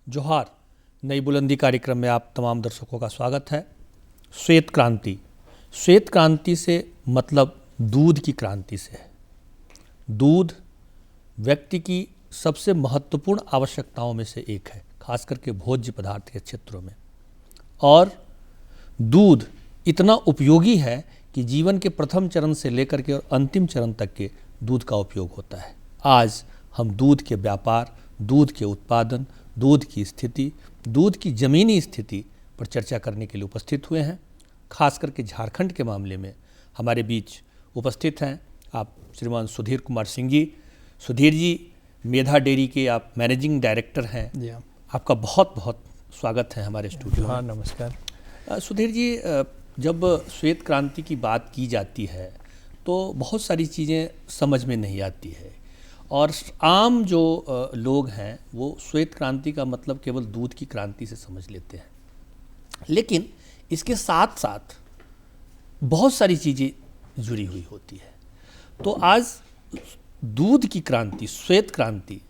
जोहार। नई बुलंदी कार्यक्रम में आप तमाम दर्शकों का स्वागत है। श्वेत क्रांति, श्वेत क्रांति से मतलब दूध की क्रांति से है। दूध व्यक्ति की सबसे महत्वपूर्ण आवश्यकताओं में से एक है, खास करके भोज्य पदार्थ के क्षेत्रों में। और दूध इतना उपयोगी है कि जीवन के प्रथम चरण से लेकर के और अंतिम चरण तक के दूध का उपयोग होता है। आज हम दूध के व्यापार, दूध के उत्पादन, दूध की स्थिति, दूध की ज़मीनी स्थिति पर चर्चा करने के लिए उपस्थित हुए हैं। खास करके झारखंड के मामले में हमारे बीच उपस्थित हैं आप श्रीमान सुधीर कुमार सिंह जी। सुधीर जी, मेधा डेयरी के आप मैनेजिंग डायरेक्टर हैं जी। आपका बहुत बहुत स्वागत है हमारे स्टूडियो में। हाँ, नमस्कार। सुधीर जी, जब श्वेत क्रांति की बात की जाती है तो बहुत सारी चीज़ें समझ में नहीं आती है और आम जो लोग हैं वो श्वेत क्रांति का मतलब केवल दूध की क्रांति से समझ लेते हैं। लेकिन इसके साथ साथ बहुत सारी चीज़ें जुड़ी हुई होती है। तो आज दूध की क्रांति, श्वेत क्रांति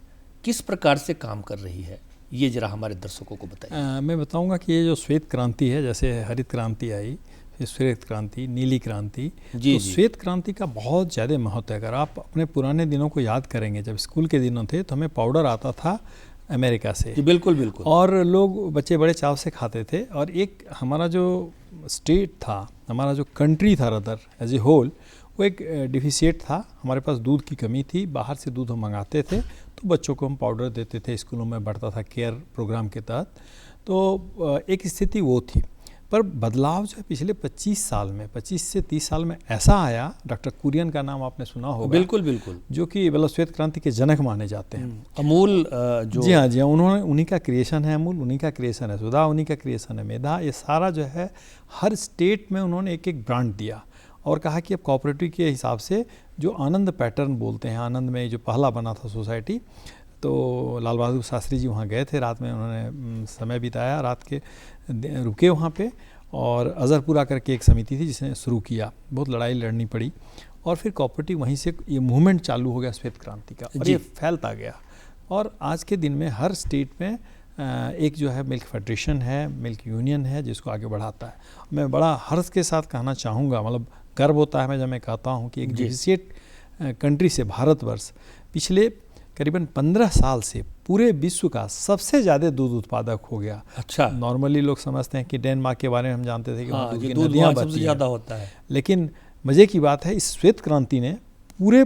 किस प्रकार से काम कर रही है, ये जरा हमारे दर्शकों को बताइए। मैं बताऊंगा कि ये जो श्वेत क्रांति है, जैसे हरित क्रांति आई, फिर श्वेत क्रांति, नीली क्रांति, तो श्वेत क्रांति का बहुत ज़्यादा महत्व है। अगर आप अपने पुराने दिनों को याद करेंगे, जब स्कूल के दिनों थे तो हमें पाउडर आता था अमेरिका से। जी बिल्कुल बिल्कुल। और लोग, बच्चे बड़े चाव से खाते थे। और एक हमारा जो स्टेट था, हमारा जो कंट्री था रदर एज ए होल, वो एक डिफिशिएट था। हमारे पास दूध की कमी थी, बाहर से दूध हम मंगाते थे, तो बच्चों को हम पाउडर देते थे, स्कूलों में बढ़ता था केयर प्रोग्राम के तहत। तो एक स्थिति वो थी। पर बदलाव जो है पिछले 25 साल में, 25 से 30 साल में ऐसा आया, डॉक्टर कुरियन का नाम आपने सुना होगा। बिल्कुल बिल्कुल। जो कि मतलब श्वेत क्रांति के जनक माने जाते हैं। अमूल जो, जी हाँ, उन्होंने, उन्हीं का क्रिएशन है अमूल, उन्हीं का क्रिएशन है सुधा, उन्हीं का क्रिएशन है मेधा। ये सारा जो है हर स्टेट में उन्होंने एक एक ब्रांड दिया और कहा कि अब कोऑपरेटिव के हिसाब से जो आनंद पैटर्न बोलते हैं, आनंद में जो पहला बना था सोसाइटी, तो लाल बहादुर शास्त्री जी वहाँ गए थे, रात में उन्होंने समय बिताया, रात के रुके वहाँ पे। और अजरपुरा करके एक समिति थी जिसने शुरू किया, बहुत लड़ाई लड़नी पड़ी और फिर कोऑपरेटिव वहीं से ये मूवमेंट चालू हो गया श्वेत क्रांति का, और ये फैलता गया। और आज के दिन में हर स्टेट में एक जो है मिल्क फेडरेशन है, मिल्क यूनियन है, जिसको आगे बढ़ाता है। मैं बड़ा हर्ष के साथ कहना चाहूँगा, मतलब गर्व होता है मैं जब मैं कहता हूँ कि एक डिफिशिएट कंट्री से भारतवर्ष पिछले करीबन 15 साल से पूरे विश्व का सबसे ज़्यादा दूध उत्पादक हो गया। अच्छा। नॉर्मली लोग समझते हैं कि डेनमार्क के बारे में हम जानते थे कि हाँ, दूध की दूध नदियाँ सबसे ज़्यादा होता है। लेकिन मज़े की बात है, इस श्वेत क्रांति ने पूरे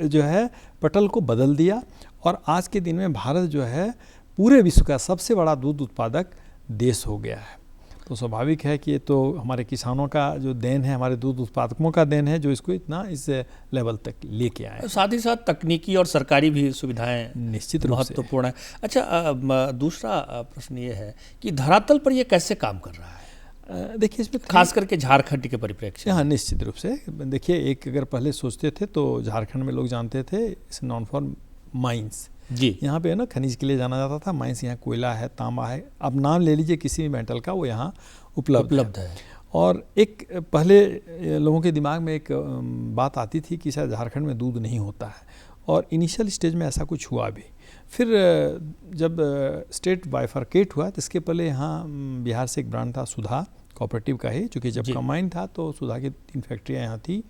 जो है पटल को बदल दिया और आज के दिन में भारत जो है पूरे विश्व का सबसे बड़ा दूध उत्पादक देश हो गया है। तो स्वाभाविक है कि ये तो हमारे किसानों का जो देन है, हमारे दूध उत्पादकों का देन है, जो इसको इतना इस लेवल तक लेके आए। साथ ही साथ तकनीकी और सरकारी भी सुविधाएं निश्चित रूप से महत्वपूर्ण है। अच्छा, दूसरा प्रश्न ये है कि धरातल पर ये कैसे काम कर रहा है, देखिए इसमें खास करके झारखंड के परिप्रेक्ष्य। हाँ, निश्चित रूप से देखिए, एक अगर पहले सोचते थे तो झारखंड में लोग जानते थे इट्स नॉन फॉर माइंस। जी, यहाँ पे ना खनिज के लिए जाना जाता था। माइंस, यहाँ कोयला है, तांबा है, अब नाम ले लीजिए किसी भी मेटल का, वो यहाँ उपलब्ध है। और एक पहले लोगों के दिमाग में एक बात आती थी कि शायद झारखंड में दूध नहीं होता है, और इनिशियल स्टेज में ऐसा कुछ हुआ भी। फिर जब स्टेट बाइफरकेट हुआ तो इसके पहले यहाँ बिहार से एक ब्रांड था सुधा, कोऑपरेटिव का ही, चूँकि जब कंबाइन था तो सुधा की 3 फैक्ट्रियाँ यहाँ थी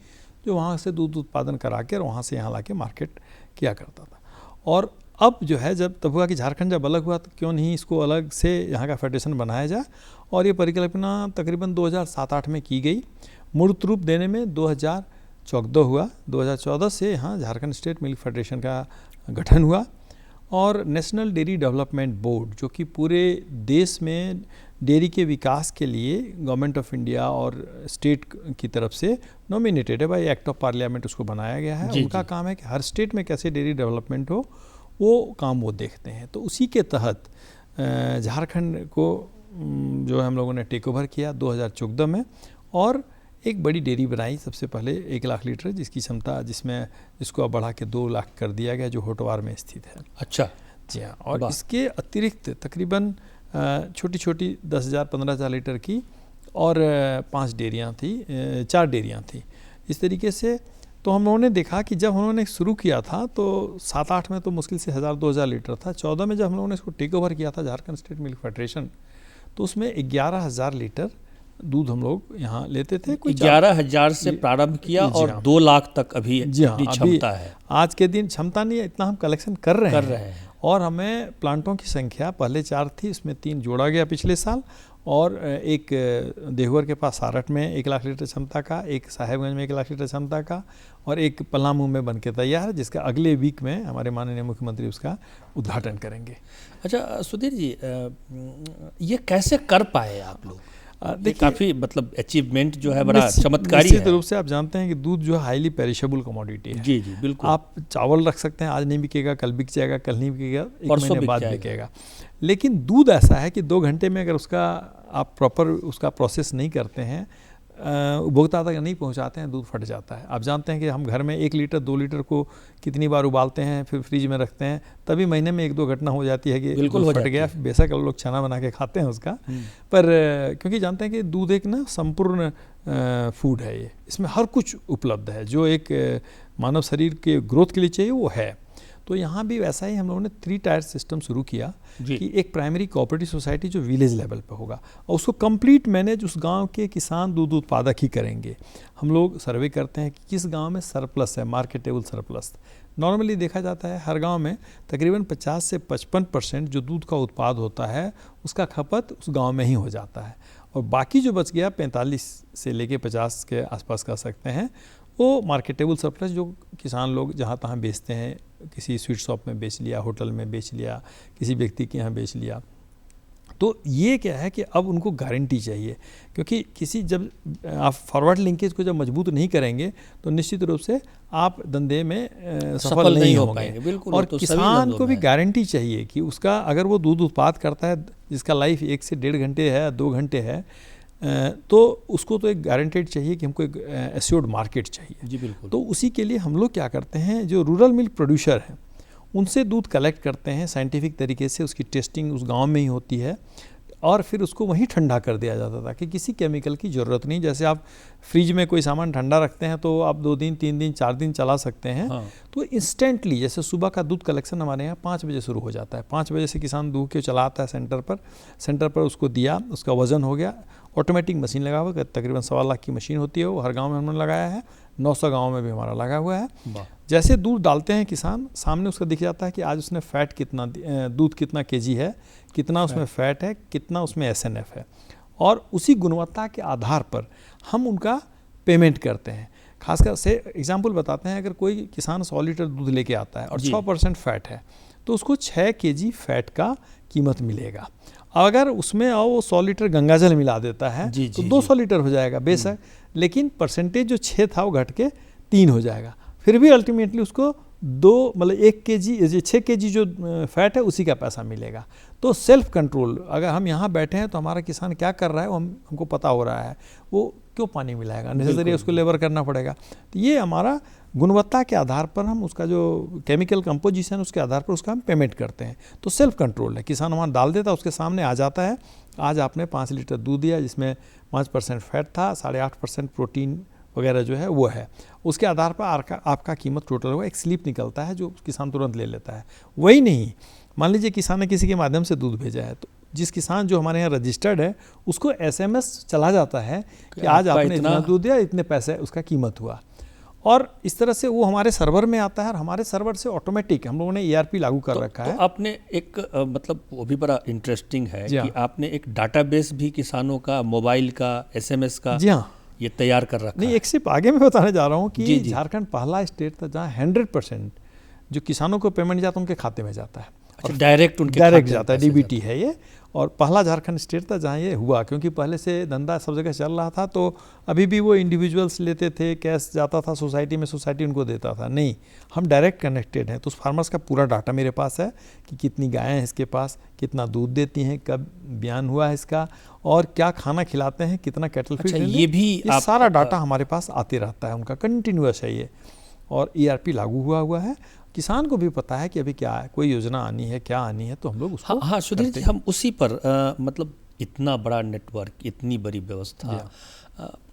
जो वहाँ से दूध उत्पादन करा के और वहाँ से यहाँ ला के मार्केट किया करता था। और अब जो है जब तब हुआ कि झारखंड जब अलग हुआ तो क्यों नहीं इसको अलग से यहाँ का फेडरेशन बनाया जाए, और ये परिकल्पना तकरीबन 2007-8 में की गई। मूर्त रूप देने में 2014 हुआ। 2014 से यहाँ झारखंड स्टेट मिल्क फेडरेशन का गठन हुआ, और नेशनल डेयरी डेवलपमेंट बोर्ड, जो कि पूरे देश में डेयरी के विकास के लिए गवर्नमेंट ऑफ इंडिया और स्टेट की तरफ से नॉमिनेटेड है, बाय एक्ट ऑफ पार्लियामेंट उसको बनाया गया है। उनका काम है कि हर स्टेट में कैसे डेयरी डेवलपमेंट हो, वो काम वो देखते हैं। तो उसी के तहत झारखंड को जो हम लोगों ने टेक ओवर किया 2014 में, और एक बड़ी डेयरी बनाई सबसे पहले 1 लाख लीटर, जिसकी क्षमता जिसको अब बढ़ा के 2 लाख कर दिया गया, जो होटवार में स्थित है। अच्छा। जी हाँ। और इसके अतिरिक्त तकरीबन छोटी छोटी 10,000 15,000 लीटर की और 4 डेयरियाँ थी। इस तरीके से तो हम लोगों ने देखा कि जब उन्होंने शुरू किया था तो 7-8 में तो मुश्किल से 1000-2000 लीटर था। 14 में जब हम लोगों ने इसको टेक ओवर किया था झारखंड स्टेट मिल्क फेडरेशन, तो उसमें 11,000 लीटर दूध हम लोग यहाँ लेते थे। 11,000 से प्रारंभ किया और 2 लाख तक अभी अपनी क्षमता है। आज के दिन क्षमता नहीं है, इतना हम कलेक्शन कर रहे हैं। और हमें प्लांटों की संख्या पहले 4 थी, उसमें 3 जोड़ा गया पिछले साल, और एक देहवर के पास सारठ में 1 लाख लीटर क्षमता का, एक साहेबगंज में 1 लाख लीटर क्षमता का, और एक पलामू में बन के तैयार है, जिसका अगले वीक में हमारे माननीय मुख्यमंत्री उसका उद्घाटन करेंगे। अच्छा सुधीर जी, ये कैसे कर पाए आप लोग? देखिए काफ़ी मतलब अचीवमेंट जो है बड़ा चमत्कारी है। निश्चित रूप से आप जानते हैं कि दूध जो है हाईली पेरिशेबल कमोडिटी है। जी जी बिल्कुल। आप चावल रख सकते हैं, आज नहीं बिकेगा, कल बिक जाएगा, कल नहीं बिकेगा, 1 महीने बाद बिकेगा। लेकिन दूध ऐसा है कि 2 घंटे में अगर उसका आप प्रॉपर उसका प्रोसेस नहीं करते हैं, उपभोक्ता तक नहीं पहुंचाते हैं, दूध फट जाता है। आप जानते हैं कि हम घर में 1 लीटर 2 लीटर को कितनी बार उबालते हैं, फिर फ्रिज में रखते हैं, तभी महीने में 1-2 घटना हो जाती है कि दूध फट गया। बेशक लोग चना बना के खाते हैं उसका, पर क्योंकि जानते हैं कि दूध एक ना संपूर्ण फूड है, ये इसमें हर कुछ उपलब्ध है जो एक मानव शरीर के ग्रोथ के लिए चाहिए वो है। तो यहाँ भी वैसा ही हम लोगों ने 3 टायर सिस्टम शुरू किया कि एक प्राइमरी कोऑपरेटिव सोसाइटी जो विलेज लेवल पे होगा, और उसको कंप्लीट मैनेज उस गांव के किसान दूध उत्पादक ही करेंगे। हम लोग सर्वे करते हैं कि किस गांव में सरप्लस है, मार्केटेबल सरप्लस। नॉर्मली देखा जाता है हर गांव में तकरीबन 50 से 55% जो दूध का उत्पाद होता है उसका खपत उस गाँव में ही हो जाता है, और बाकी जो बच गया 45 से लेके 50 के आसपास कह सकते हैं, वो मार्केटेबल सरप्लस जो किसान लोग जहाँ तहाँ बेचते हैं, किसी स्वीट शॉप में बेच लिया, होटल में बेच लिया, किसी व्यक्ति के यहाँ बेच लिया। तो ये क्या है कि अब उनको गारंटी चाहिए, क्योंकि किसी जब आप फॉरवर्ड लिंकेज को जब मजबूत नहीं करेंगे तो निश्चित रूप से आप धंधे में सफल नहीं हो पाएंगे। और तो किसान को भी गारंटी चाहिए कि उसका अगर वो दूध उत्पाद करता है जिसका लाइफ 1 से 1.5 घंटे है, 2 घंटे है, तो उसको तो एक गारंटेड चाहिए कि हमको एक एश्योर्ड मार्केट चाहिए। जी बिल्कुल। तो उसी के लिए हम लोग क्या करते हैं, जो रूरल मिल्क प्रोड्यूसर हैं उनसे दूध कलेक्ट करते हैं साइंटिफिक तरीके से, उसकी टेस्टिंग उस गांव में ही होती है, और फिर उसको वहीं ठंडा कर दिया जाता था कि किसी केमिकल की ज़रूरत नहीं। जैसे आप फ्रिज में कोई सामान ठंडा रखते हैं तो आप 2 दिन 3 दिन 4 दिन चला सकते हैं। हाँ। तो इंस्टेंटली जैसे सुबह का दूध कलेक्शन हमारे यहाँ 5 बजे शुरू हो जाता है, 5 बजे से किसान दूध के चलाता है सेंटर पर उसको दिया, उसका वज़न हो गया, ऑटोमेटिक मशीन लगा हुआ, तकरीबन 1.25 लाख की मशीन होती है, वो हर गाँव में हमने लगाया है, 900 गाँव में भी हमारा लगा हुआ है। जैसे दूध डालते हैं किसान, सामने उसका दिख जाता है कि आज उसने फैट कितना, दूध कितना केजी है, कितना उसमें फैट है, कितना उसमें SNF है, और उसी गुणवत्ता के आधार पर हम उनका पेमेंट करते हैं। खासकर से एग्जांपल बताते हैं, अगर कोई किसान 100 लीटर दूध लेके आता है और 6% फैट है तो उसको 6 केजी फैट का कीमत मिलेगा। अगर उसमें वो 100 लीटर गंगाजल मिला देता है तो 200 लीटर हो जाएगा बेशक, लेकिन परसेंटेज जो 6 था वो घट के 3 हो जाएगा। फिर भी अल्टीमेटली उसको 1 केजी 6 केजी जो फैट है उसी का पैसा मिलेगा। तो सेल्फ कंट्रोल, अगर हम यहाँ बैठे हैं तो हमारा किसान क्या कर रहा है वो हमको पता हो रहा है, वो क्यों पानी मिलाएगा, नेसेसरी उसको लेबर करना पड़ेगा। तो ये हमारा गुणवत्ता के आधार पर हम उसका जो केमिकल कंपोजिशन उसके आधार पर उसका हम पेमेंट करते हैं। तो सेल्फ कंट्रोल है, किसान हमारा डाल देता है, उसके सामने आ जाता है, आज आपने 5 लीटर दूध दिया जिसमें 5% फैट था, 8.5% प्रोटीन वगैरह जो है वो है, उसके आधार पर आपका कीमत टोटल होगा। एक स्लिप निकलता है जो किसान तुरंत ले लेता है। वही नहीं, मान लीजिए किसान ने किसी के माध्यम से दूध भेजा है, तो जिस किसान जो हमारे यहाँ रजिस्टर्ड है उसको SMS चला जाता है कि आज आपने इतना दूध दिया, इतने पैसे उसका कीमत हुआ, और इस तरह से वो हमारे सर्वर में आता है, और हमारे सर्वर से ऑटोमेटिक हम लोगों ने ERP लागू कर रखा है। तो आपने एक मतलब वो भी बड़ा इंटरेस्टिंग है कि आपने एक डाटाबेस भी किसानों का, मोबाइल का, SMS का, जी हाँ, ये तैयार कर रखा है। नहीं, एक सिर्फ आगे मैं बताने जा रहा हूँ कि झारखंड पहला स्टेट था जहाँ 100% जो किसानों को पेमेंट जाता है उनके खाते में जाता है, और डायरेक्ट जाता है, DBT है ये, और पहला झारखंड स्टेट था जहाँ ये हुआ। क्योंकि पहले से धंधा सब जगह चल रहा था, तो अभी भी वो इंडिविजुअल्स लेते थे, कैश जाता था सोसाइटी में, सोसाइटी उनको देता था, नहीं, हम डायरेक्ट कनेक्टेड हैं। तो उस फार्मर्स का पूरा डाटा मेरे पास है कि कितनी गायें हैं इसके पास, कितना दूध देती हैं, कब बयान हुआ है इसका, और क्या खाना खिलाते हैं, कितना कैटल फीड। ये सारा डाटा हमारे पास आते रहता है, उनका कंटिन्यूअस है ये, और ERP लागू हुआ है। किसान को भी पता है कि अभी क्या है, कोई योजना आनी है, क्या आनी है, तो हम लोग उसको हाँ सुधीर जी, हम उसी पर मतलब इतना बड़ा नेटवर्क, इतनी बड़ी व्यवस्था,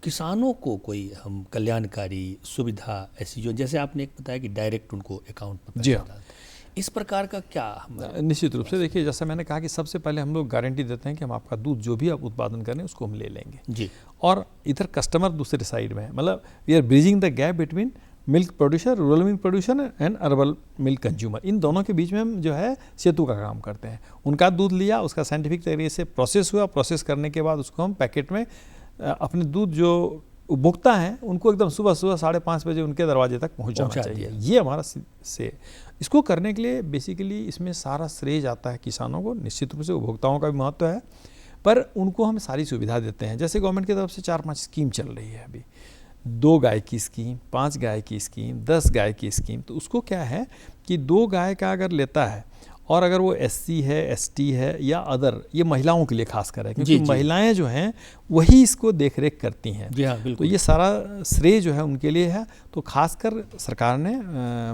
किसानों को कोई हम कल्याणकारी सुविधा ऐसी जो, जैसे आपने एक बताया कि डायरेक्ट उनको अकाउंट में जी पैसा हाँ। डालते हैं, इस प्रकार का क्या हम? निश्चित रूप से देखिए, जैसा मैंने कहा कि सबसे पहले हम लोग गारंटी देते हैं कि हम आपका दूध जो भी आप उत्पादन करें उसको हम ले लेंगे जी। और इधर कस्टमर दूसरे साइड में है, मतलब we are bridging the gap between milk producer, rural milk producer and urban milk consumer. इन दोनों के बीच में हम जो है सेतु का काम करते हैं। उनका दूध लिया, उसका साइंटिफिक तरीके से प्रोसेस हुआ, प्रोसेस करने के बाद उसको हम पैकेट में अपने दूध जो उपभोक्ता हैं उनको एकदम सुबह 5:30 बजे उनके दरवाजे तक पहुंचाना चाहिए। ये हमारा से इसको करने के लिए बेसिकली इसमें सारा श्रेय जाता है किसानों को। निश्चित रूप से उपभोक्ताओं का भी महत्व है, पर उनको हम सारी सुविधा देते हैं। जैसे गवर्नमेंट की तरफ से 4-5 स्कीम चल रही है अभी, 2 गाय की स्कीम, 5 गाय की स्कीम, 10 गाय की स्कीम। तो उसको क्या है कि 2 गाय का अगर लेता है और अगर वो SC है, ST है या अदर, ये महिलाओं के लिए खास कर है, क्योंकि महिलाएं जो हैं वही इसको देख रेख करती हैं। जी हाँ, बिल्कुल। तो ये सारा श्रेय जो है उनके लिए है। तो खासकर सरकार ने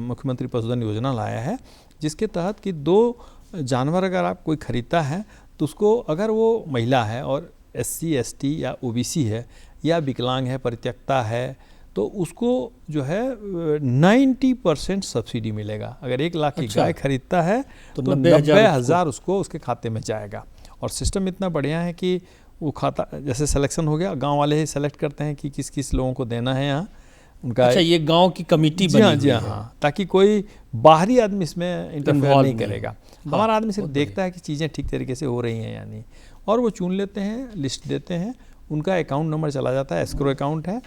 मुख्यमंत्री पशुधन योजना लाया है, जिसके तहत कि 2 जानवर अगर आप कोई खरीदता है तो उसको, अगर वो महिला है और SC, ST या OBC है या विकलांग है, परित्यक्ता है, तो उसको जो है 90% सब्सिडी मिलेगा। अगर 1 लाख की गाय खरीदता है तो 90,000 उसको उसके खाते में जाएगा। और सिस्टम इतना बढ़िया है कि वो खाता, जैसे सिलेक्शन हो गया, गांव वाले ही सेलेक्ट करते हैं कि किस किस लोगों को देना है यहाँ उनका। अच्छा, ये गांव की कमेटी बनी हुई है। हाँ, ताकि कोई बाहरी आदमी इसमें इंटरफेयर नहीं करेगा। हमारा आदमी सिर्फ देखता है कि चीज़ें ठीक तरीके से हो रही हैं या नहीं, और वो चुन लेते हैं, लिस्ट देते हैं, उनका अकाउंट नंबर चला जाता है, एस्क्रो अकाउंट है।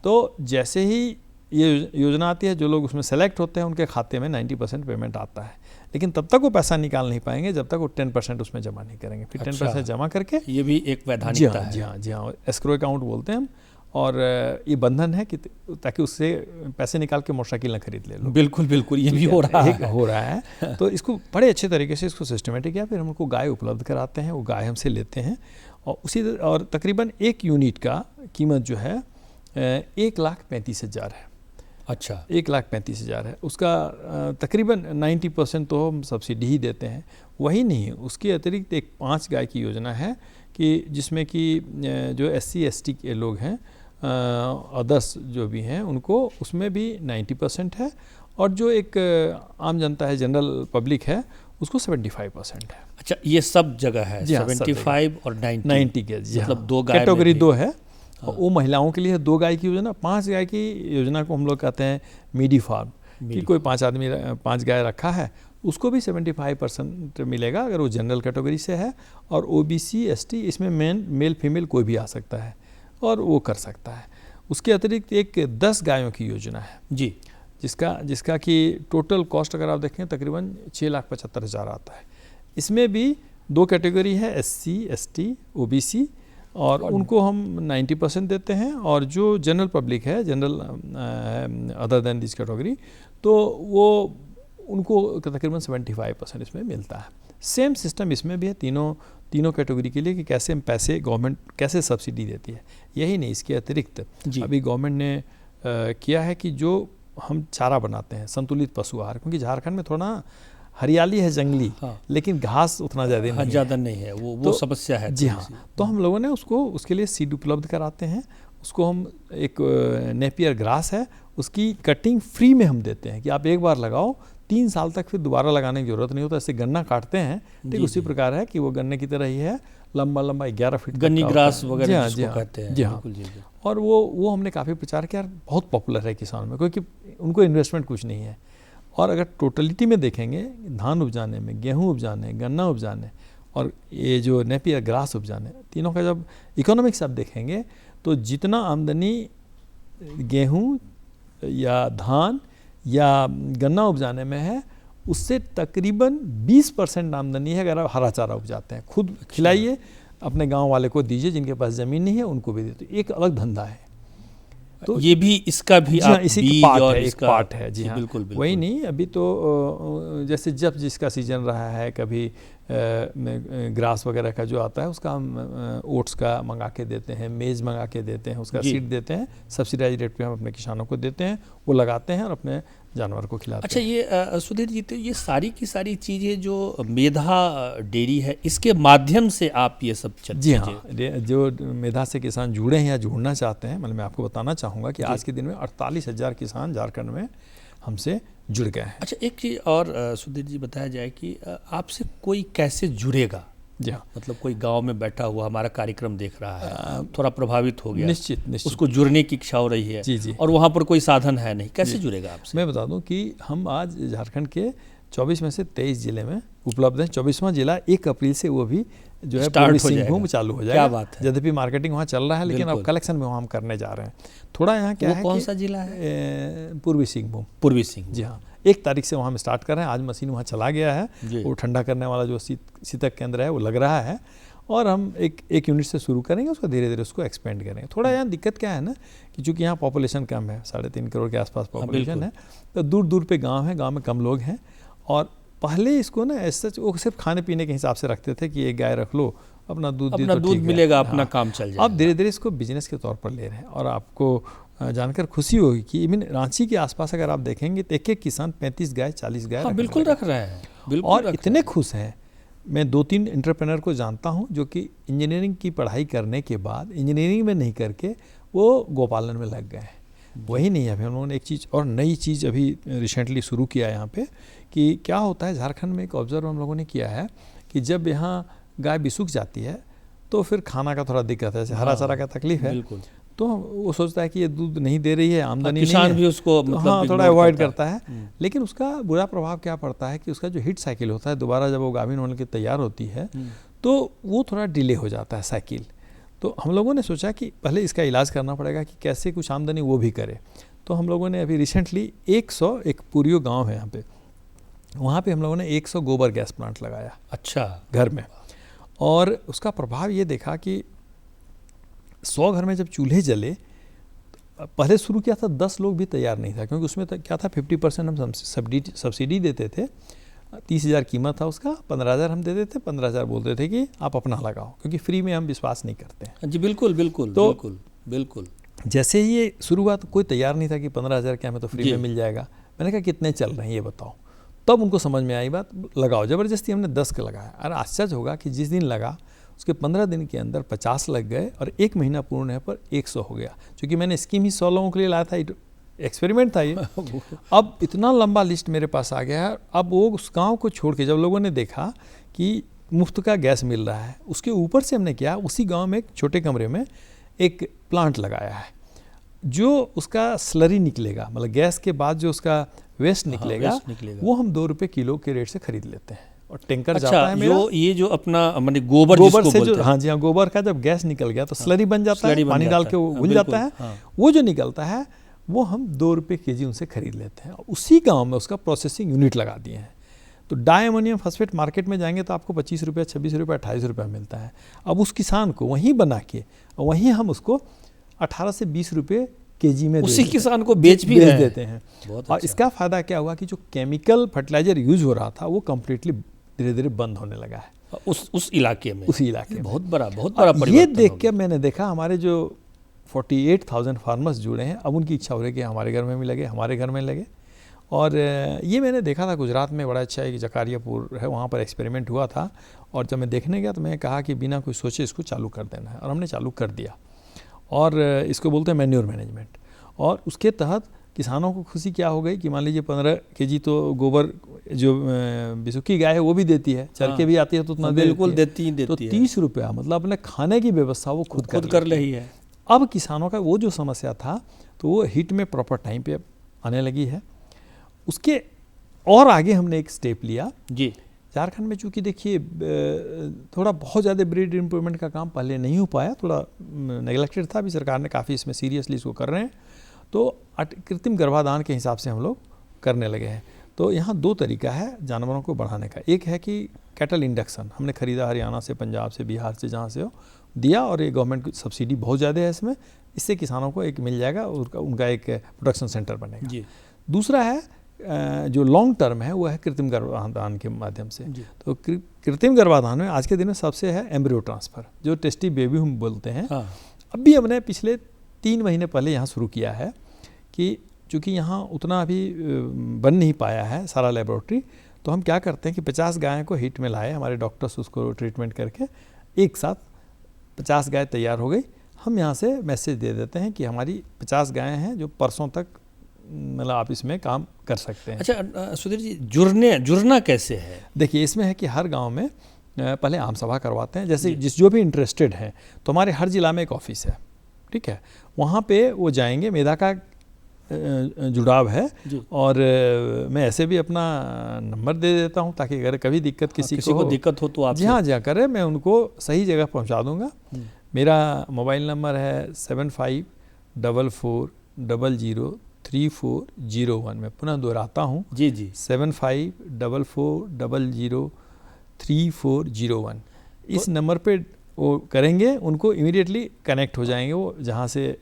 तो जैसे ही ये योजना आती है, जो लोग उसमें सेलेक्ट होते हैं उनके खाते में 90% पेमेंट आता है। लेकिन तब तक वो पैसा निकाल नहीं पाएंगे जब तक वो 10% उसमें जमा नहीं करेंगे। फिर 10% जमा करके, ये भी एक वैधानिकता है। जी हाँ, एस्क्रो अकाउंट बोलते हैं हम। और ये बंधन है कि ताकि उससे पैसे निकाल के मोटरसाइकिल न खरीद ले लो। बिल्कुल बिल्कुल, ये भी हो रहा है। तो इसको बड़े अच्छे तरीके से इसको सिस्टमेटिक किया, फिर हम उनको गाय उपलब्ध कराते हैं, वो गाय हमसे लेते हैं और तकरीबन 1 यूनिट का कीमत जो है 1,35,000 है। अच्छा, 1,35,000 है। उसका तकरीबन 90% तो हम सब्सिडी ही देते हैं। वही नहीं, उसके अतिरिक्त एक 5 गाय की योजना है कि जिसमें कि जो SC, ST के लोग हैं, अदर्स जो भी हैं, उनको उसमें भी 90% है। और जो एक आम जनता है, जनरल पब्लिक है, उसको 75% है। अच्छा, ये सब जगह है 75 और 90 के, मतलब 2 गाय कैटेगरी 2 है। और वो महिलाओं के लिए 2 गाय की योजना। 5 गाय की योजना को हम लोग कहते हैं मीडी फार्म, कि कोई 5 आदमी 5 गाय रखा है, उसको भी 75% मिलेगा अगर वो जनरल कैटेगरी से है। और OBC, ST, इसमें मेल फीमेल कोई भी आ सकता है और वो कर सकता है। उसके अतिरिक्त एक 10 गायों की योजना है जी, जिसका कि टोटल कॉस्ट अगर आप देखें तकरीबन 6,75,000 आता है। इसमें भी 2 कैटेगरी है, SC, ST, OBC, और उनको हम 90% देते हैं। और जो जनरल पब्लिक है, general other than this category, तो वो उनको तकरीबन 75% इसमें मिलता है। सेम सिस्टम इसमें भी है तीनों कैटेगरी के लिए कि कैसे पैसे गवर्नमेंट कैसे सब्सिडी देती है। यही नहीं, इसके अतिरिक्त अभी गवर्नमेंट ने किया है कि जो हम चारा बनाते हैं, संतुलित पशु आहार, क्योंकि झारखंड में थोड़ा हरियाली है, जंगली, लेकिन घास उतना ज़्यादा नहीं है। वो समस्या है। जी हाँ, तो हम लोगों ने उसके लिए सीड उपलब्ध कराते हैं। उसको हम एक नेपियर ग्रास है, उसकी कटिंग फ्री में हम देते हैं कि आप एक बार लगाओ, 3 साल तक फिर दोबारा लगाने की जरूरत नहीं होता। ऐसे गन्ना काटते हैं, ठीक उसी प्रकार है कि वो गन्ने की तरह ही है, लंबा 11 फीट, गन्नी ग्रास वगैरह जिसको कहते हैं। जी हाँ। और वो हमने काफ़ी प्रचार किया, बहुत पॉपुलर है किसानों में, क्योंकि उनको इन्वेस्टमेंट कुछ नहीं है। और अगर टोटलिटी में देखेंगे, धान उपजाने में, गेहूँ उपजाने, गन्ना उपजाने और ये जो नेपियर ग्रास उपजाने, तीनों का जब इकोनॉमिक्स आप देखेंगे तो जितना आमदनी गेहूँ या धान या गन्ना उपजाने में है, उससे तकरीबन 20% आमदनी है अगर आप हरा चारा उपजाते हैं। खुद खिलाइए, अपने गांव वाले को दीजिए, जिनके पास ज़मीन नहीं है उनको भी दीजिए। तो एक अलग धंधा है। तो ये भी इसका भी आप इसी बीज पार्ट और है, इसका एक पार्ट है। जी हाँ, बिल्कुल। वही नहीं, अभी तो जैसे जब जिसका सीजन रहा है, कभी ग्रास वगैरह का जो आता है उसका हम ओट्स का मंगा के देते हैं, मेज़ मंगा के देते हैं, उसका सीड देते हैं, सब्सिडाइज रेट पे हम अपने किसानों को देते हैं, वो लगाते हैं और अपने जानवर को खिलाते हैं। अच्छा, ये सुधीर जी, तो ये सारी की सारी चीज़ें जो मेधा डेयरी है इसके माध्यम से आप ये सब जी हाँ, जो मेधा से किसान जुड़े हैं या जुड़ना चाहते हैं, मतलब मैं आपको बताना चाहूँगा कि आज के दिन में 48,000 किसान झारखंड में हमसे जुड़ गए हैं। अच्छा, एक चीज़ और सुधीर जी बताया जाए कि आपसे कोई कैसे जुड़ेगा? जी हाँ, मतलब कोई गांव में बैठा हुआ हमारा कार्यक्रम देख रहा है, थोड़ा प्रभावित हो गया, निश्चित उसको जुड़ने की इच्छा हो रही है, जी, और वहाँ पर कोई साधन है नहीं, कैसे जुड़ेगा आपसे? मैं बता दूं कि हम आज झारखंड के 24 में से 23 जिले में उपलब्ध है। 24वां जिला 1 अप्रैल से वो भी जो है पूर्वी सिंहभूम चालू हो जाएगा। क्या बात है। यद्यपि मार्केटिंग वहाँ चल रहा है, लेकिन अब कलेक्शन में वहाँ हम करने जा रहे हैं। थोड़ा यहाँ क्या है, कौन सा जिला है? पूर्वी सिंहभूम। पूर्वी सिंहभूम, जी हाँ, 1 तारीख से वहाँ हम स्टार्ट कर रहे हैं। आज मशीन वहाँ चला गया है, वो ठंडा करने वाला जो शीतक केंद्र है वो लग रहा है, और हम एक यूनिट से शुरू करेंगे, उसको धीरे धीरे उसको एक्सपेंड करेंगे। थोड़ा यहाँ दिक्कत क्या है ना कि चूँकि यहाँ पॉपुलेशन कम है, 3.5 करोड़ के आसपास पॉपुलेशन है, तो दूर दूर पे गांव है, गांव में कम लोग हैं, और पहले इसको ना ऐसा वो सिर्फ खाने पीने के हिसाब से रखते थे कि एक गाय रख लो, अपना दूध मिलेगा, अपना काम चल जाएगा। अब धीरे धीरे इसको बिजनेस के तौर पर ले रहे हैं, और आपको जानकर खुशी होगी कि इवन रांची के आसपास अगर आप देखेंगे तो एक किसान 35 गाय 40 गाय बिल्कुल रख रहे हैं, बिल्कुल, और इतने खुश हैं। मैं 2-3 एंटरप्रेन्योर को जानता हूं जो कि इंजीनियरिंग की पढ़ाई करने के बाद इंजीनियरिंग में नहीं करके वो गोपालन में लग गए हैं। वही नहीं है, अभी उन्होंने एक चीज़ और नई चीज़ अभी रिसेंटली शुरू किया यहाँ पे कि क्या होता है, झारखंड में एक ऑब्जर्व हम लोगों ने किया है कि जब यहाँ गाय बिसुक जाती है तो फिर खाना का थोड़ा दिक्कत है, जैसे हरा चारा का तकलीफ है, तो वो सोचता है कि ये दूध नहीं दे रही है, आमदनी नहीं है, किसान भी उसको मतलब हाँ थोड़ा अवॉइड करता है। लेकिन उसका बुरा प्रभाव क्या पड़ता है कि उसका जो हिट साइकिल होता है, दोबारा जब वो गाभिन होने के तैयार होती है तो वो थोड़ा डिले हो जाता है साइकिल। तो हम लोगों ने सोचा कि पहले इसका इलाज करना पड़ेगा कि कैसे कुछ आमदनी वो भी करे। तो हम लोगों ने अभी रिसेंटली 100 एक पुरियो गाँव है यहाँ पे, वहाँ पे हम लोगों ने 100 गोबर गैस प्लांट लगाया। अच्छा, घर में, और उसका प्रभाव ये देखा कि 100 घर में जब चूल्हे जले, पहले शुरू किया था 10 लोग भी तैयार नहीं था, क्योंकि उसमें क्या था 50% हम सब्सिडी देते थे, 30,000 कीमत था उसका, 15,000 हम देते थे, 15,000 बोलते थे कि आप अपना लगाओ, क्योंकि फ्री में हम विश्वास नहीं करते हैं। जी बिल्कुल बिल्कुल, तो बिल्कुल बिल्कुल। जैसे ही ये शुरू हुआ तो कोई तैयार नहीं था कि 15,000 क्या हमें तो फ्री में मिल जाएगा। मैंने कहा कितने चल रहे हैं ये बताओ, तब उनको समझ में आई बात, लगाओ। ज़बरदस्ती हमने 10 का लगाया, और आश्चर्य होगा कि जिस दिन लगा उसके 15 दिन के अंदर 50 लग गए, और 1 महीना पूर्ण होने पर 100 हो गया। क्योंकि मैंने स्कीम ही 100 लोगों के लिए लाया था, एक्सपेरिमेंट था ये। अब इतना लंबा लिस्ट मेरे पास आ गया है। अब वो उस गाँव को छोड़ के जब लोगों ने देखा कि मुफ्त का गैस मिल रहा है, उसके ऊपर से हमने क्या, उसी गाँव में एक छोटे कमरे में एक प्लांट लगाया है, जो उसका स्लरी निकलेगा, मतलब गैस के बाद जो उसका वेस्ट निकलेगा, वो हम 2 रुपये किलो के रेट से खरीद लेते हैं, और टैंकर जाता है मेरा। ये जो अपना माने गोबर से जो, हाँ जी हाँ, गोबर का जब गैस निकल गया तो स्लरी बन जाता है, पानी डाल के वो घुल जाता है। वो जो निकलता है वो हम 2 रुपये केजी उनसे खरीद लेते हैं। उसी गांव में उसका प्रोसेसिंग यूनिट लगा दिए हैं। तो डाई अमोनियम फॉस्फेट मार्केट में जाएंगे तो आपको 25 रुपये, 26 रुपये, 28 रुपये मिलता है। अब उस किसान को वहीं बना के वहीं हम उसको 18 से 20 रुपये केजी में उसी किसान को बेच देते हैं। और इसका फ़ायदा क्या हुआ कि जो केमिकल फर्टिलाइजर यूज हो रहा था वो कम्प्लीटली धीरे धीरे बंद होने लगा है उस इलाके में। उसी इलाके में बहुत बड़ा परिवर्तन। ये देख के मैंने देखा हमारे जो 48,000 फार्मर्स जुड़े हैं, अब उनकी इच्छा हो रही है कि हमारे घर में भी लगे, हमारे घर में लगे। और ये मैंने देखा था गुजरात में, बड़ा अच्छा एक जकारियापुर है, वहाँ पर एक्सपेरिमेंट हुआ था। और जब मैं देखने गया तो मैंने कहा कि बिना कुछ सोचे इसको चालू कर देना है, और हमने चालू कर दिया। और इसको बोलते हैं मैन्योर मैनेजमेंट। और उसके तहत किसानों को खुशी क्या हो गई कि मान लीजिए 15 केजी तो गोबर जो बिसुकी गाय है वो भी देती है, चर के भी आती है तो उतना बिल्कुल देती है। तो 30 रुपया मतलब अपने खाने की व्यवस्था वो खुद कर रही है। अब किसानों का वो जो समस्या था तो वो हिट में प्रॉपर टाइम पे आने लगी है। उसके और आगे हमने एक स्टेप लिया जी। झारखंड में चूँकि देखिए थोड़ा बहुत ज़्यादा ब्रीड इम्प्रूवमेंट का काम पहले नहीं हो पाया, थोड़ा नेगलेक्टेड था। अभी सरकार ने काफ़ी इसमें सीरियसली इसको कर रहे हैं। तो कृत्रिम गर्भाधान के हिसाब से हम लोग करने लगे हैं। तो यहाँ 2 तरीका है जानवरों को बढ़ाने का। एक है कि कैटल इंडक्शन हमने खरीदा हरियाणा से, पंजाब से, बिहार से, जहाँ से हो दिया, और ये गवर्नमेंट की सब्सिडी बहुत ज़्यादा है इसमें। इससे किसानों को एक मिल जाएगा, उनका एक प्रोडक्शन सेंटर बनेगा। जी। दूसरा है जो लॉन्ग टर्म है वो है कृत्रिम गर्भाधान के माध्यम से। तो कृत्रिम गर्भाधान में आज के दिन में सबसे है एम्ब्रियो ट्रांसफ़र, जो टेस्टी बेबी हम बोलते हैं। हाँ। अभी हमने पिछले 3 महीने पहले यहाँ शुरू किया है कि चूँकि यहाँ उतना अभी बन नहीं पाया है सारा लेबोरेटरी, तो हम क्या करते हैं कि 50 गाय को हीट में लाए, हमारे डॉक्टर्स उसको ट्रीटमेंट करके एक साथ 50 गाय तैयार हो गई। हम यहाँ से मैसेज दे देते हैं कि हमारी 50 गायें हैं जो परसों तक मतलब आप इसमें काम कर सकते हैं। अच्छा सुधीर जी, जुड़ना कैसे है? देखिए, इसमें है कि हर गांव में पहले आम सभा करवाते हैं, जैसे जो भी इंटरेस्टेड हैं, तो हमारे हर जिला में एक ऑफिस है, ठीक है, वहाँ पे वो जाएंगे। मेधा का जुड़ाव है और मैं ऐसे भी अपना नंबर दे देता हूँ ताकि अगर कभी दिक्कत किसी को दिक्कत हो तो आप जी हाँ जी हाँ करें, मैं उनको सही जगह पहुँचा दूँगा। मेरा मोबाइल नंबर है 7544003401। मैं पुनः दोहराता हूँ, जी जी, 7544003401। इस नंबर पे वो करेंगे, उनको इमीडिएटली कनेक्ट हो जाएंगे वो, जहाँ से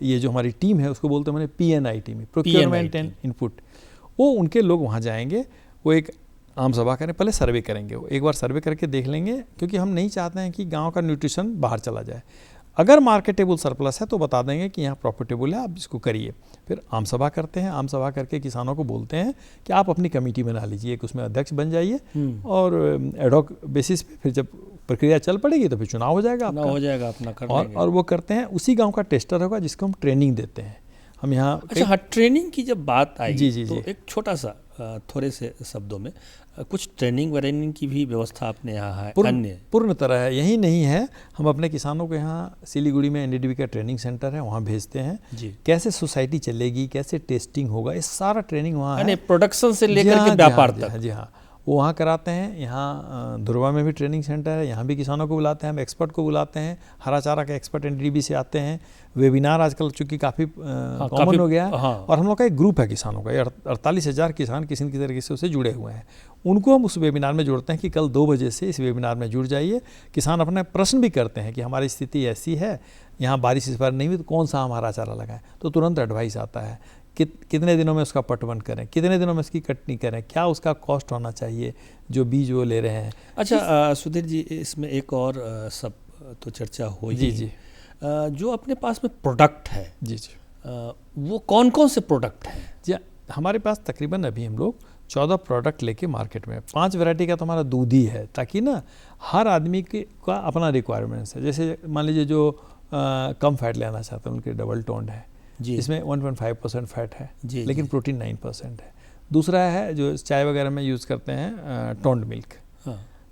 ये जो हमारी टीम है उसको बोलते हैं मैंने PNI team, procurement and input, वो उनके लोग वहाँ जाएंगे, वो एक आम सभा करें, पहले सर्वे करेंगे, वो एक बार सर्वे करके देख लेंगे, क्योंकि हम नहीं चाहते हैं कि गांव का न्यूट्रिशन बाहर चला जाए। अगर मार्केटेबल सरप्लस है तो बता देंगे कि यहाँ प्रॉफिटेबल है, आप इसको करिए। फिर आम सभा करते हैं, आम सभा करके किसानों को बोलते हैं कि आप अपनी कमेटी बना लीजिए, एक उसमें अध्यक्ष बन जाइए, और एडहॉक बेसिस पे फिर जब प्रक्रिया चल पड़ेगी तो फिर चुनाव हो जाएगा आपका, अपना कर और वो करते हैं। उसी गांव का टेस्टर होगा जिसको हम ट्रेनिंग देते हैं हम यहाँ। अच्छा, ट्रेनिंग की जब बात आई जी, तो एक छोटा सा थोड़े से शब्दों में कुछ ट्रेनिंग की भी व्यवस्था आपने यहाँ है? पूर्ण तरह है, यही नहीं है, हम अपने किसानों को यहाँ सिलीगुड़ी में NDDB का ट्रेनिंग सेंटर है, वहाँ भेजते हैं जी। कैसे सोसाइटी चलेगी, कैसे टेस्टिंग होगा, ये सारा ट्रेनिंग वहाँ है, प्रोडक्शन से लेकर के व्यापार तक। जी हाँ, वो वहाँ कराते हैं। यहाँ धुरवा में भी ट्रेनिंग सेंटर है, यहाँ भी किसानों को बुलाते हैं, हम एक्सपर्ट को बुलाते हैं, हरा चारा के एक्सपर्ट NDDB से आते हैं। वेबिनार आजकल चूँकि काफ़ी कॉमन हो गया है, और हम लोग का एक ग्रुप है किसानों का, 48,000 किसान किसी न किसी तरीके से उससे जुड़े हुए हैं। उनको हम उस वेबिनार में जोड़ते हैं कि कल 2 बजे से इस वेबिनार में जुड़ जाइए। किसान अपने प्रश्न भी करते हैं कि हमारी स्थिति ऐसी है, यहाँ बारिश इस बार नहीं हुई, तो कौन सा हम हरा चारा लगाएं, तो तुरंत एडवाइस आता है कितने दिनों में उसका पटवन करें, कितने दिनों में इसकी कटनी करें, क्या उसका कॉस्ट होना चाहिए जो बीज वो ले रहे हैं। अच्छा सुधीर जी, इसमें एक और सब तो चर्चा हो जी जी, जो अपने पास में प्रोडक्ट है जी जी, वो कौन कौन से प्रोडक्ट हैं? जी हमारे पास तकरीबन अभी हम लोग 14 प्रोडक्ट लेके मार्केट में, 5 वैरायटी का तो हमारा दूध ही है, ताकि ना हर आदमी का अपना रिक्वायरमेंट्स है। जैसे मान लीजिए जो कम फैट लेना चाहते हैं उनके डबल टोन्ड है, इसमें 1.5% फैट है लेकिन प्रोटीन 9% है। दूसरा है जो चाय वगैरह में यूज़ करते हैं टोन्ड मिल्क,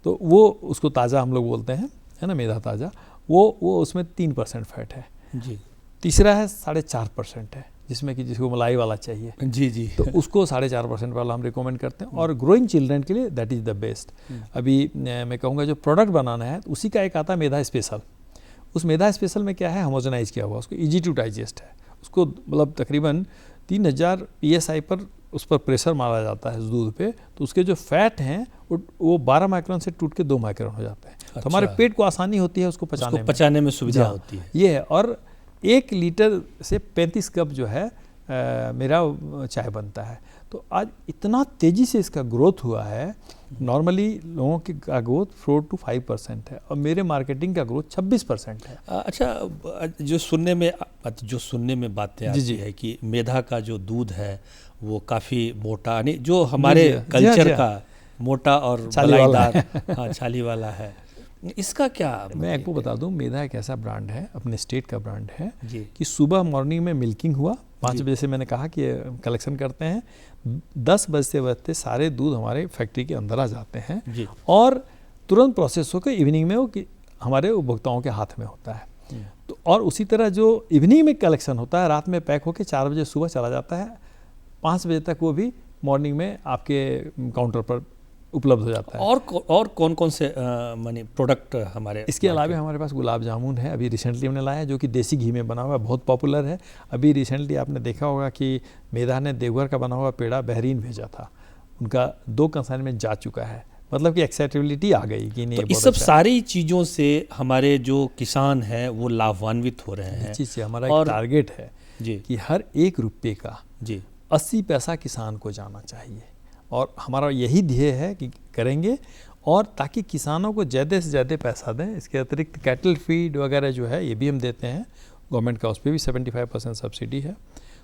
तो वो उसको ताज़ा हम लोग बोलते हैं, है ना, मेधा ताज़ा, वो उसमें 3% फैट है जी। तीसरा है 4.5% है, जिसमें कि जिसको मलाई वाला चाहिए जी जी, तो उसको 4.5% वाला हम रिकमेंड करते हैं। और ग्रोइंग चिल्ड्रन के लिए दैट इज़ द बेस्ट। अभी मैं कहूँगा जो प्रोडक्ट बनाना है उसी का एक आता है मेधा स्पेशल। उस मेधा स्पेशल में क्या है, होमोजेनाइज किया हुआ, उसको ईजी टू डाइजेस्ट है, उसको मतलब तकरीबन 3000 PSI पर उस पर प्रेशर मारा जाता है दूध पे, तो उसके जो फैट हैं वो 12 माइक्रोन से टूट के 2 माइक्रोन हो जाते हैं। अच्छा। तो हमारे पेट को आसानी होती है उसको पचाने में सुविधा होती है, ये है। और 1 लीटर से 35 कप जो है मेरा चाय बनता है। तो आज इतना तेज़ी से इसका ग्रोथ हुआ है, नॉर्मली लोगों की का ग्रोथ 4 to 5% है और मेरे मार्केटिंग का ग्रोथ 26% है। अच्छा, जो सुनने में बातें आती है कि मेधा का जो दूध है वो काफ़ी मोटा, नहीं जो हमारे कल्चर का मोटा और छालीदार, हाँ छाली वाला है, इसका क्या? मैं आपको बता दूं, मेधा एक ऐसा ब्रांड है, अपने स्टेट का ब्रांड है कि सुबह मॉर्निंग में मिल्किंग हुआ 5 बजे से, मैंने कहा कि कलेक्शन करते हैं, 10 बजते सारे दूध हमारे फैक्ट्री के अंदर आ जाते हैं और तुरंत प्रोसेस होकर इवनिंग में वो हमारे उपभोक्ताओं के हाथ में होता है। तो और उसी तरह जो इवनिंग में कलेक्शन होता है, रात में पैक होकर 4 बजे सुबह चला जाता है, 5 बजे तक वो भी मॉर्निंग में आपके काउंटर पर उपलब्ध हो जाता है। और कौन कौन से माने प्रोडक्ट हमारे? इसके अलावा हमारे पास गुलाब जामुन है, अभी रिसेंटली हमने लाया है, जो कि देसी घी में बना हुआ है, बहुत पॉपुलर है। अभी रिसेंटली आपने देखा होगा कि मेधा ने देवघर का बना हुआ पेड़ा बहरीन भेजा था, उनका 2 कंसाइनमेंट जा चुका है, मतलब कि एक्सेप्टेबिलिटी आ गई कि नहीं। तो इस सब सारी चीज़ों से हमारे जो किसान हैं वो लाभान्वित हो रहे हैं। इस चीज़ से हमारा एक टारगेट है जी कि हर 1 रुपये का जी 80 पैसा किसान को जाना चाहिए, और हमारा यही ध्येय है कि करेंगे, और ताकि किसानों को ज़्यादा से ज़्यादा पैसा दें। इसके अतिरिक्त कैटल फीड वगैरह जो है ये भी हम देते हैं, गवर्नमेंट का उस पर भी 75% सब्सिडी है।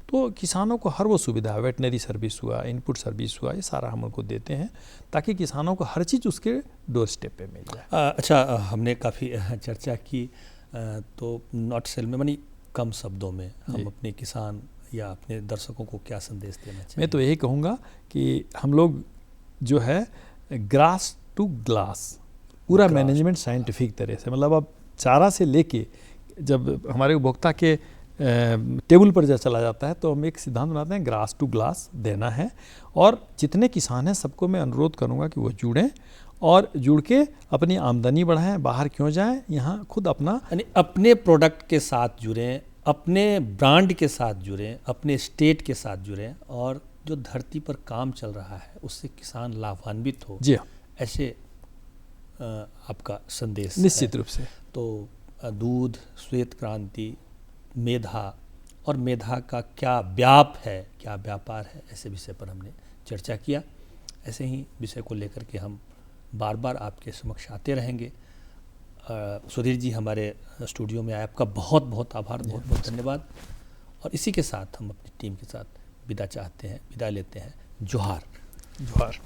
तो किसानों को हर वो सुविधा, वेटनरी सर्विस हुआ, इनपुट सर्विस हुआ, ये सारा हम उनको देते हैं ताकि किसानों को हर चीज़ उसके डोर स्टेप पे मिल जाए। अच्छा, हमने काफ़ी चर्चा की, तो नॉट सेल में मानी कम शब्दों में हम अपने किसान या अपने दर्शकों को क्या संदेश देना चाहिए? मैं तो यही कहूँगा कि हम लोग जो है ग्रास टू ग्लास पूरा मैनेजमेंट साइंटिफिक तरह से, मतलब अब चारा से लेके जब हमारे उपभोक्ता के टेबल पर जब चला जाता है तो हम एक सिद्धांत बनाते हैं, ग्रास टू ग्लास देना है। और जितने किसान हैं सबको मैं अनुरोध करूंगा कि वो जुड़ें और जुड़ के अपनी आमदनी बढ़ाएं, बाहर क्यों जाएं, यहाँ खुद अपना यानी अपने प्रोडक्ट के साथ जुड़ें, अपने ब्रांड के साथ जुड़ें, अपने स्टेट के साथ जुड़ें, और जो धरती पर काम चल रहा है उससे किसान लाभान्वित हो। जी हाँ, ऐसे आपका संदेश निश्चित रूप से। तो दूध, श्वेत क्रांति, मेधा, और मेधा का क्या व्याप है, क्या व्यापार है, ऐसे विषय पर हमने चर्चा किया। ऐसे ही विषय को लेकर के हम बार बार आपके समक्ष आते रहेंगे। सुधीर जी हमारे स्टूडियो में आए, आपका बहुत बहुत आभार, बहुत बहुत धन्यवाद। और इसी के साथ हम अपनी टीम के साथ विदा लेते हैं। जोहार। जोहार।